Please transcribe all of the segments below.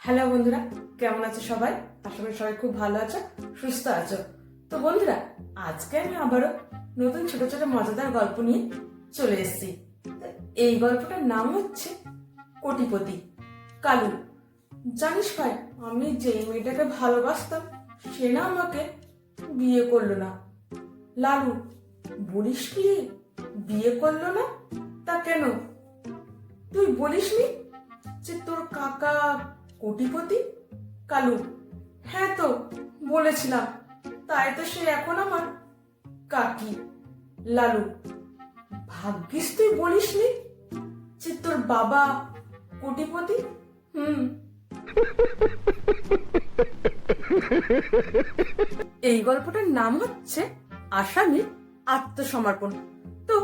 Hello বন্ধুরা, কেমন আছো সবাই? আশা করি সবাই খুব ভালো আছো, সুস্থ আছো। তো বন্ধুরা, আজকে আমি আবারও নতুন ছোট ছোট মজাদার গল্প নিয়ে চলে এসেছি। এই গল্পটার নাম হচ্ছে কোটিপতি। কালু, জানিস ভাই, আমি যেই মেয়েটাকে ভালোবাসতাম সে না আমাকে বিয়ে করলো না। লালু, বলিস কি, বিয়ে করলো না? তা কেন? তুই বলিসনি যে তোর কাকা কোটিপতি? কালু, হ্যাঁ তো বলেছিলাম, তাই তো সে এখন আমার কাকি। লালু, ভাগ্যিস তুই বলিসনি যে তোর বাবা কোটিপতি। এই গল্পটার নাম হচ্ছে আসামির আত্মসমর্পণ। তো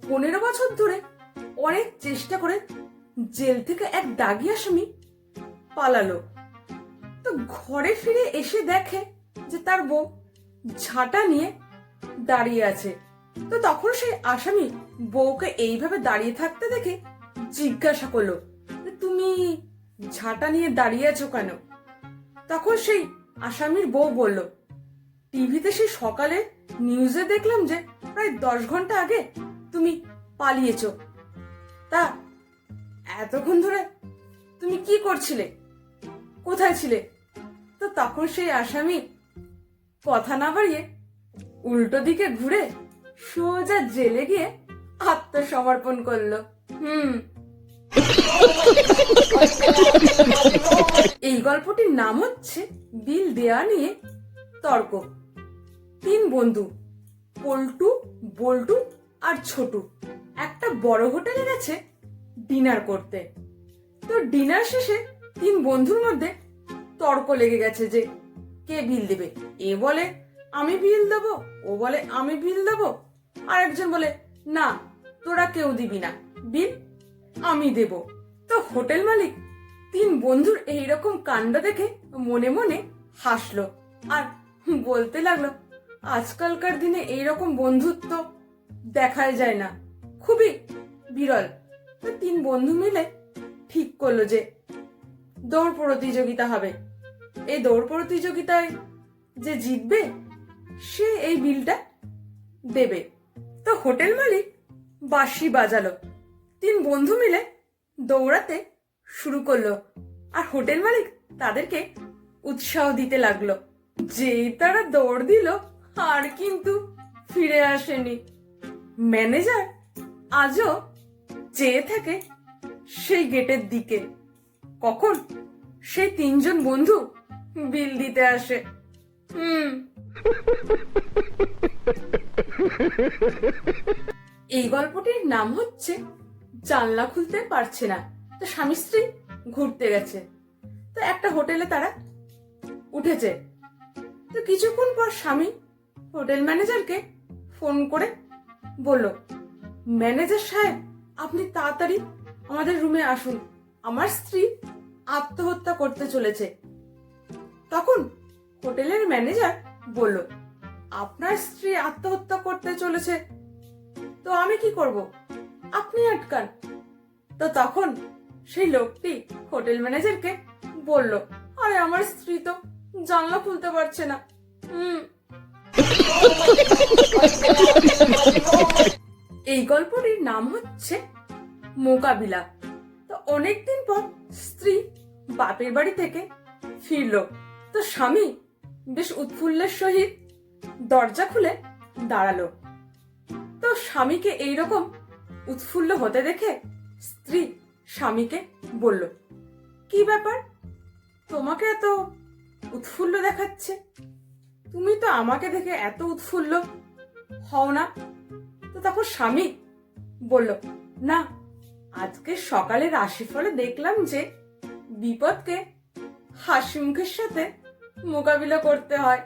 15 বছর ধরে অনেক চেষ্টা করে জেল থেকে এক দাগী আসামি পালালো। তো ঘরে ফিরে এসে দেখে যে তার বউ ঝাঁটা নিয়ে দাঁড়িয়ে আছে। তো তখন সেই আসামি বউকে এইভাবে দাঁড়িয়ে থাকতে দেখে জিজ্ঞাসা করলো, তুমি ঝাঁটা নিয়ে দাঁড়িয়ে আছো কেন? তখন সেই আসামির বউ বলল, টিভিতে সেই সকালে নিউজে দেখলাম যে প্রায় 10 ঘন্টা আগে তুমি পালিয়েছো। তা এতক্ষণ ধরে তুমি কি করছিলে, কোথায় ছিলে? তো তখন সেই আসামি কথা না বাড়িয়ে উল্টো দিকে ঘুরে সোজা জেলে গিয়ে আত্মসমর্পণ করলো। এই গল্পটির নাম হচ্ছে বিল দেয়া নিয়ে তর্ক। 3 বন্ধু, পল্টু, বল্টু আর ছোটু, একটা বড় হোটেলে গেছে ডিনার করতে। তো ডিনার শেষে 3 বন্ধুর মধ্যে তর্ক লেগে গেছে যে কে বিল দেবে। এ বলে আমি বিল দেবো, ও বলে আমি বিল দেবো, আর একজন বলে না, তোরা কেউ দিবি না, বিল আমি দেব। তো হোটেল মালিক 3 বন্ধুর এইরকম কাণ্ড দেখে মনে মনে হাসলো আর বলতে লাগলো, আজকালকার দিনে এইরকম বন্ধুত্ব দেখাই যায় না, খুবই বিরল। তো 3 বন্ধু মিলে ঠিক করলো যে দৌড় প্রতিযোগিতা হবে। এই দৌড় প্রতিযোগিতায় যে জিতবে সে এই বিলটা দেবে। তো হোটেল মালিক বাঁশি বাজালো, 3 বন্ধু মিলে দৌড়াতে শুরু করলো আর হোটেল মালিক তাদেরকে উৎসাহ দিতে লাগলো। যেই তারা দৌড় দিল আর কিন্তু ফিরে আসেনি। ম্যানেজার আজও চেয়ে থাকে সেই গেটের দিকে, কখন সেই 3 জন বন্ধু বিল দিতে আসে। এই গল্পটির নাম হচ্ছে জানলা খুলতে পারছে না। তো স্বামী স্ত্রী ঘুরতে গেছে। তো একটা হোটেলে তারা উঠেছে। তো কিছুক্ষণ পর স্বামী হোটেল ম্যানেজারকে ফোন করে বলল, ম্যানেজার সাহেব, আপনি তাড়াতাড়ি আমাদের রুমে আসুন, আমার স্ত্রী আত্মহত্যা করতে চলেছে। তখন হোটেলের ম্যানেজার বলল, আপনার স্ত্রী আত্মহত্যা করতে চলেছে তো আমি কি করব, আপনি আটকান। তো তখন সেই লোকটি হোটেল ম্যানেজারকে বলল, আরে আমার স্ত্রী তো জানলা খুলতে পারছে না। এই গল্পটির নাম হচ্ছে মোকাবিলা। তো অনেকদিন পর স্ত্রী বাপের বাড়ি থেকে ফিরল। তো স্বামী বেশ উৎফুল্লের সহিত দরজা খুলে দাঁড়ালো। তো স্বামীকে এইরকম উৎফুল্ল হতে দেখে স্ত্রী স্বামীকে বলল, কি ব্যাপার, তোমাকে এত উৎফুল্ল দেখাচ্ছে? তুমি তো আমাকে দেখে এত উৎফুল্ল হও না। তো তখন স্বামী বলল, না, আজকে সকালে রাশিফলে দেখলাম যে বিপদকে হাসি মুখের সাথে মোকাবিলা করতে হয়।